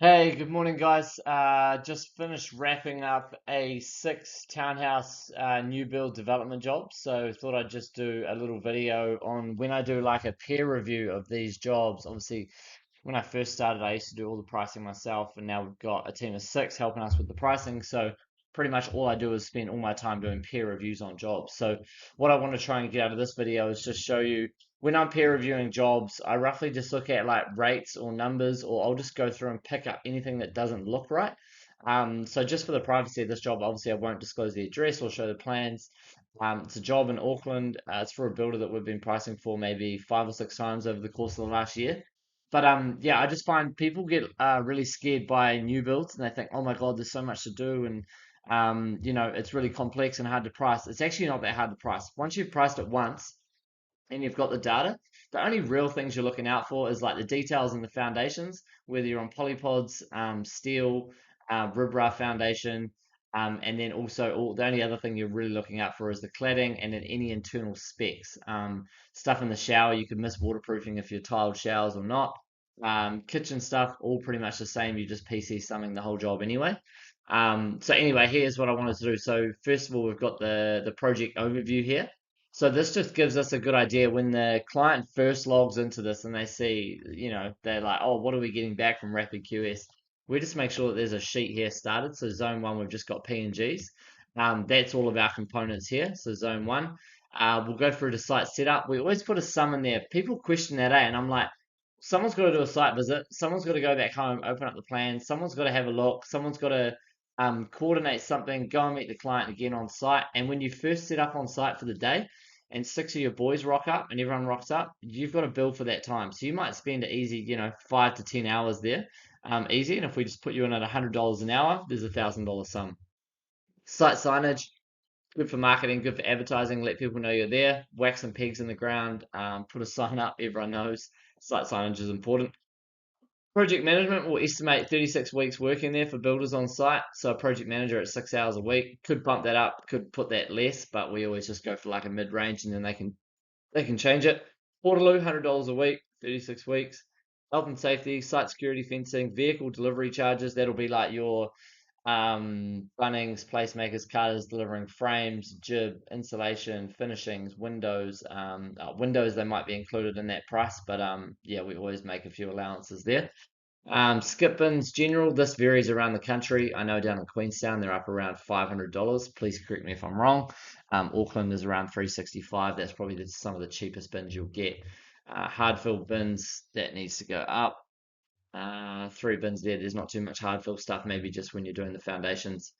Hey, good morning, guys. Just finished wrapping up a six townhouse new build development job. So thought I'd just do a little video on when I do like a peer review of these jobs. Obviously, when I first started, I used to do all the pricing myself, and now we've got a team of six helping us with the pricing. So pretty much all I do is spend all my time doing peer reviews on jobs. So what I want to try and get out of this video is just show you when I'm peer reviewing jobs, I roughly just look at like rates or numbers, or I'll just go through and pick up anything that doesn't look right. So just for the privacy of this job, obviously I won't disclose the address or show the plans. It's a job in Auckland. It's for a builder that we've been pricing for maybe 5 or 6 times over the course of the last year. But yeah, I just find people get really scared by new builds, and they think, oh my God, there's so much to do, and it's really complex and hard to price. It's actually not that hard to price. Once you've priced it once and you've got the data, the only real things you're looking out for is like the details and the foundations, whether you're on polypods, steel, ribra foundation, and then also the only other thing you're really looking out for is the cladding and then any internal specs. Stuff in the shower, you could miss waterproofing if you're tiled showers or not. Kitchen stuff, all pretty much the same. You just PC something the whole job anyway. So anyway, here's what I wanted to do. So first of all, we've got the project overview here. So this just gives us a good idea when the client first logs into this and they see, they're like, oh, what are we getting back from RapidQS? We just make sure that there's a sheet here started. So zone one, we've just got PNGs. That's all of our components here. So zone one, we'll go through the site setup. We always put a sum in there. People question that, and I'm like, someone's got to do a site visit. Someone's got to go back home, open up the plans. Someone's got to have a look. Someone's got to coordinate something, go and meet the client again on site. And when you first set up on site for the day, and six of your boys rock up and everyone rocks up, you've got to bill for that time. So you might spend an easy, 5 to 10 hours there, easy. And if we just put you in at $100 an hour, there's $1,000 sum. Site signage, good for marketing, good for advertising. Let people know you're there. Wax some pegs in the ground. Put a sign up. Everyone knows site signage is important. Project management will estimate 36 weeks working there for builders on site. So a project manager at 6 hours a week could bump that up, could put that less, but we always just go for like a mid range, and then they can change it. Portaloo, $100 a week, 36 weeks. Health and safety, site security fencing, vehicle delivery charges. That'll be like your Bunnings, placemakers, carters delivering frames, jib, insulation, finishings, windows. Windows, they might be included in that price, but yeah, we always make a few allowances there. Skip bins general, this varies around the country. I know down in Queenstown they're up around $500. Please correct me if I'm wrong. Auckland is around 365. That's probably some of the cheapest bins you'll get. Hard fill bins, that needs to go up. 3 bins there. There's not too much hard fill stuff, maybe just when you're doing the foundations.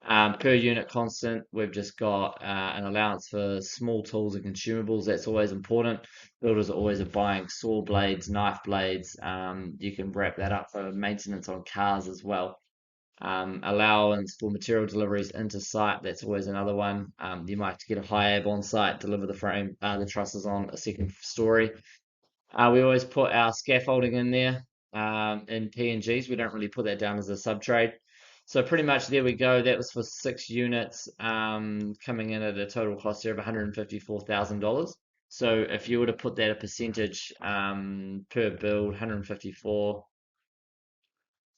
Per unit constant, we've just got an allowance for small tools and consumables. That's always important. Builders are always buying saw blades, knife blades. You can wrap that up for maintenance on cars as well. Allowance for material deliveries into site. That's always another one. You might have to get a high ab on site, deliver the frame, the trusses on a second story. We always put our scaffolding in there in PNGs. We don't really put that down as a sub trade. So pretty much there we go. That was for 6 units, coming in at a total cost there of $154,000. So if you were to put that a percentage per build, 154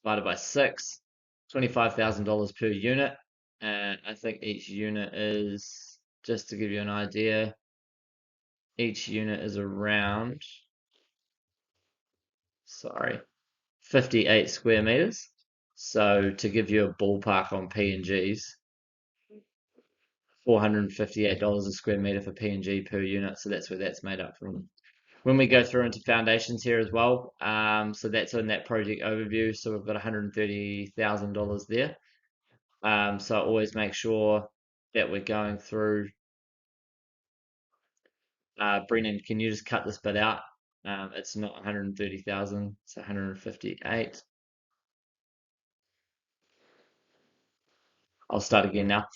divided by 6, $25,000 per unit. And I think each unit is, just to give you an idea, each unit is around, sorry, 58 square meters. So to give you a ballpark on PNGs, $458 a square meter for PNG per unit. So that's where that's made up from. When we go through into foundations here as well, so that's in that project overview. So we've got $130,000 there. So I always make sure that we're going through. Brennan, can you just cut this bit out? It's not 130,000, it's 158. I'll start again now.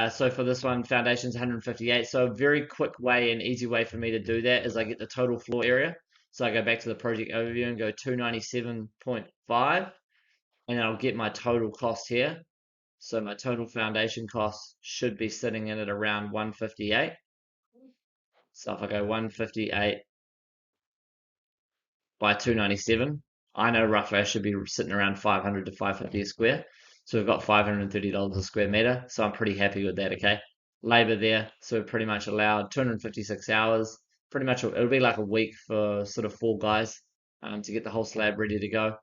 So for this one, foundation's 158. So a very quick way and easy way for me to do that is I get the total floor area. So I go back to the project overview and go 297.5, and I'll get my total cost here. So my total foundation cost should be sitting in at around 158. So if I go 158 by 297, I know roughly I should be sitting around 500 to 550 a square. So we've got $530 a square meter. So I'm pretty happy with that. Okay. Labor there. So we're pretty much allowed 256 hours. Pretty much it'll be like a week for sort of 4 guys to get the whole slab ready to go.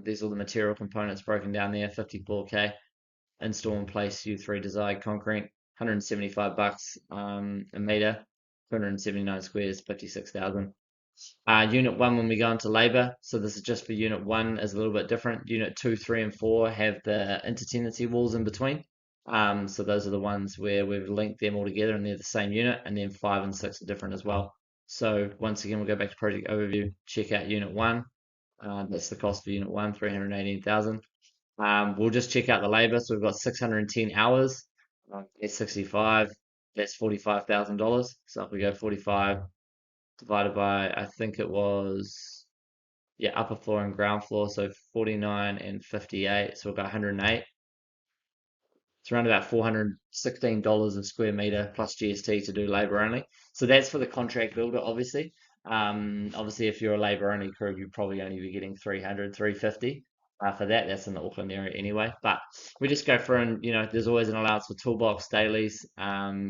There's all the material components broken down there, 54K. Install and place U3 desired concrete, 175 bucks a meter, 279 squares, 56,000. Unit 1 when we go into labor, so this is just for unit 1 is a little bit different. Unit 2, 3, and 4 have the intertenancy walls in between. So those are the ones where we've linked them all together and they're the same unit, and then 5 and 6 are different as well. So once again, we'll go back to project overview, check out unit 1. That's the cost for unit 1, 318,000. We'll just check out the labor. So we've got 610 hours. That's 65. That's $45,000. So if we go 45 divided by, I think it was, yeah, upper floor and ground floor. So 49 and 58. So we've got 108. It's around about $416 a square meter plus GST to do labor only. So that's for the contract builder, obviously. Obviously, if you're a labor only crew, you'd probably only be getting 300, 350 for that. That's in the Auckland area anyway. But we just go through and, there's always an allowance for toolbox, dailies,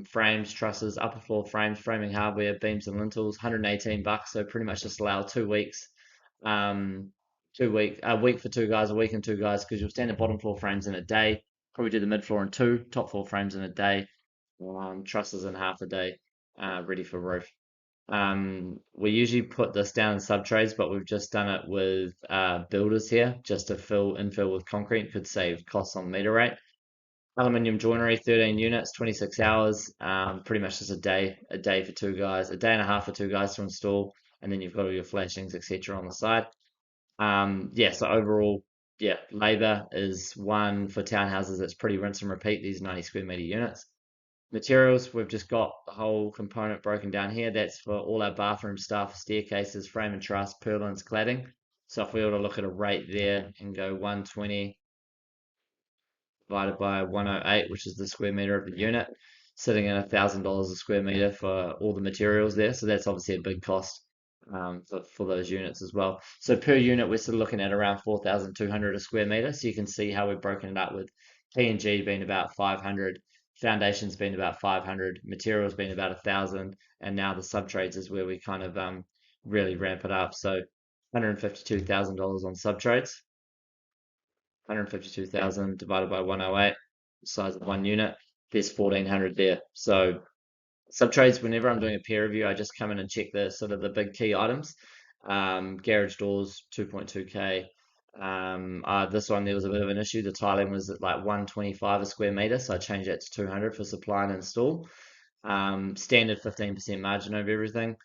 frames, trusses, upper floor frames, framing hardware, beams and lintels, 118 bucks. So pretty much just allow 2 weeks. A week for 2 guys, a week and 2 guys, because you'll stand the bottom floor frames in a day. Probably do the mid floor in 2, top floor frames in a day, trusses in half a day, ready for roof. We usually put this down in sub trades, but we've just done it with builders here, just to infill with concrete. Could save costs on meter rate. Aluminium joinery, 13 units, 26 hours. Pretty much just a day for 2 guys, a day and a half for 2 guys to install, and then you've got all your flashings, etc. on the side. Yeah, so overall, yeah, labor is one for townhouses. It's pretty rinse and repeat, these 90 square meter units. Materials, we've just got the whole component broken down here. That's for all our bathroom stuff, staircases, frame and truss, purlins, cladding. So if we were to look at a rate there and go 120 divided by 108, which is the square meter of the unit, sitting at $1,000 a square meter for all the materials there. So that's obviously a big cost for those units as well. So per unit, we're sort of looking at around 4,200 a square meter. So you can see how we've broken it up with P&G being about 500, foundations being about 500, materials being about 1,000, and now the subtrades is where we kind of really ramp it up. So $152,000 on subtrades. 152,000 divided by 108, the size of one unit, there's 1,400 there. So subtrades, whenever I'm doing a peer review, I just come in and check the sort of the big key items. Garage doors, 2.2K. This one, there was a bit of an issue. The tiling was at like 125 a square meter, so I changed that to 200 for supply and install. Standard 15% margin over everything.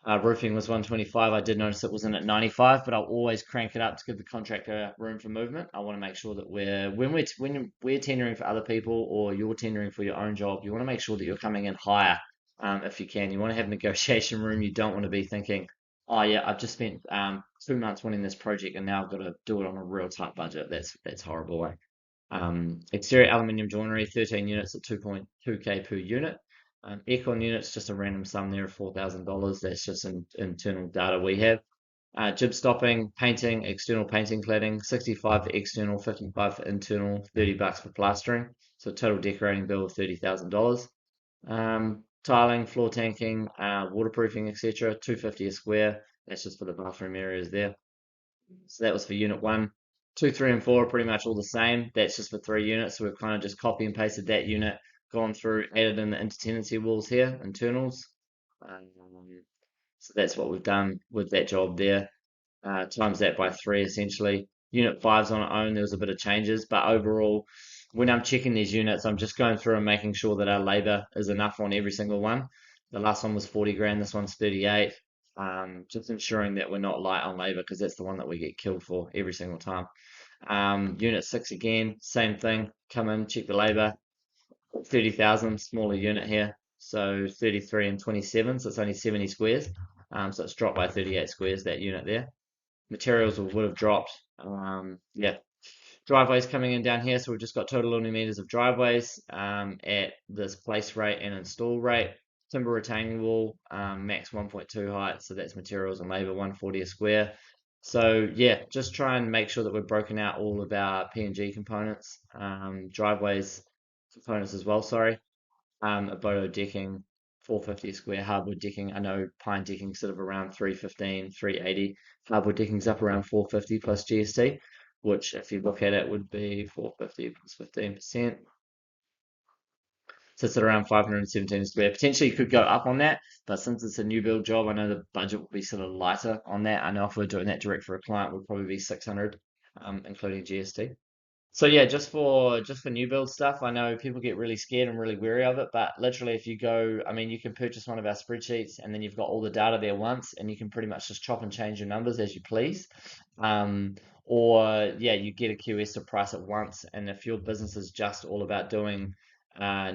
Roofing was 125. I did notice it wasn't at 95, but I'll always crank it up to give the contractor room for movement. I want to make sure that when we're tendering for other people or you're tendering for your own job, you want to make sure that you're coming in higher, if you can. You want to have negotiation room. You don't want to be thinking, oh yeah, I've just spent 2 months winning this project and now I've got to do it on a real tight budget. That's horrible. Exterior aluminium joinery, 13 units at 2.2K per unit. Aircon units, just a random sum there of $4,000. That's just internal data we have. Jib stopping, painting, external painting cladding, 65 for external, 55 for internal, 30 bucks for plastering. So total decorating bill of $30,000. Tiling, floor tanking, waterproofing, etc. 250 a square. That's just for the bathroom areas there. So that was for unit 1. 2, 3, and 4 are pretty much all the same. That's just for 3 units. So we've kind of just copy and pasted that unit, gone through, added in the intertenancy walls here, internals. Um, so that's what we've done with that job there. Times that by 3 essentially. Unit 5's on its own. There was a bit of changes, but overall, when I'm checking these units, I'm just going through and making sure that our labor is enough on every single one. The last one was 40 grand. This one's 38. Just ensuring that we're not light on labor because that's the one that we get killed for every single time. Unit 6 again, same thing. Come in, check the labor. 30,000, smaller unit here. So 33 and 27, so it's only 70 squares. So it's dropped by 38 squares, that unit there. Materials would have dropped. Yeah. Driveways coming in down here. So we've just got total linear meters of driveways at this place rate and install rate. Timber retaining wall, max 1.2 height. So that's materials and labor, 140 a square. So yeah, just try and make sure that we've broken out all of our P&G components, driveways components as well, sorry. A Bodo decking, 450 a square, hardwood decking. I know pine decking sort of around 315, 380. Hardwood decking's up around 450 plus GST, which if you look at it would be 450 plus 15%. Sits at around 517 a square. Potentially could go up on that, but since it's a new build job, I know the budget will be sort of lighter on that. I know if we're doing that direct for a client, would probably be 600, including GST. So yeah, just for new build stuff, I know people get really scared and really wary of it, but literally if you go, I mean, you can purchase one of our spreadsheets and then you've got all the data there once and you can pretty much just chop and change your numbers as you please. Um, or yeah, you get a QS to price it once, and if your business is just all about doing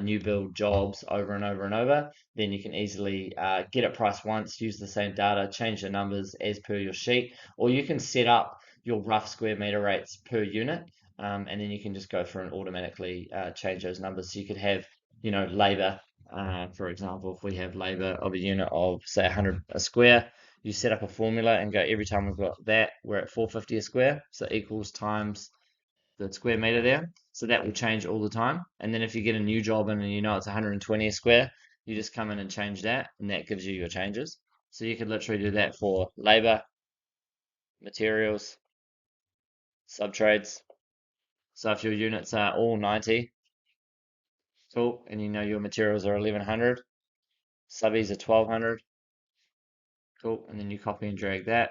new build jobs over and over and over, then you can easily get it priced once, use the same data, change the numbers as per your sheet, or you can set up your rough square meter rates per unit, and then you can just go through and automatically change those numbers. So you could have, labor, for example, if we have labor of a unit of say 100 a square, you set up a formula and go every time we've got that, we're at 450 a square, so equals times the square meter there. So that will change all the time. And then if you get a new job in and you know it's 120 a square, you just come in and change that, and that gives you your changes. So you could literally do that for labor, materials, subtrades. So if your units are all 90, cool, and you know your materials are 1100, subbies are 1200, cool, and then you copy and drag that.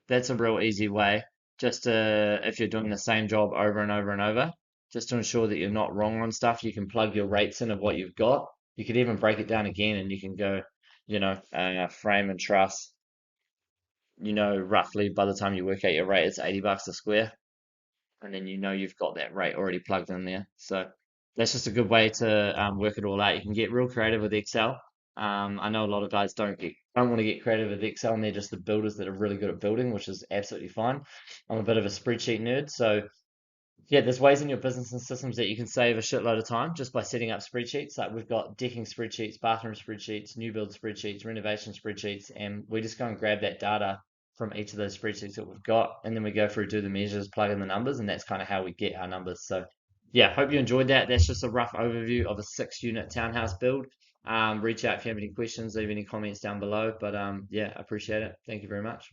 That's a real easy way, just to, if you're doing the same job over and over and over, just to ensure that you're not wrong on stuff, you can plug your rates in of what you've got. You could even break it down again and you can go, frame and truss, roughly by the time you work out your rate, it's 80 bucks a square. And then you know you've got that rate already plugged in there. So that's just a good way to work it all out. You can get real creative with Excel. I know a lot of guys don't want to get creative with Excel, and they're just the builders that are really good at building, which is absolutely fine. I'm a bit of a spreadsheet nerd, so yeah, there's ways in your business and systems that you can save a shitload of time just by setting up spreadsheets. Like we've got decking spreadsheets, bathroom spreadsheets, new build spreadsheets, renovation spreadsheets, and we just go and grab that data from each of those spreadsheets that we've got, and then we go through, do the measures, plug in the numbers, and that's kind of how we get our numbers. So yeah, hope you enjoyed that. That's just a rough overview of a 6 unit townhouse build. Reach out if you have any questions, leave any comments down below. But yeah, I appreciate it. Thank you very much.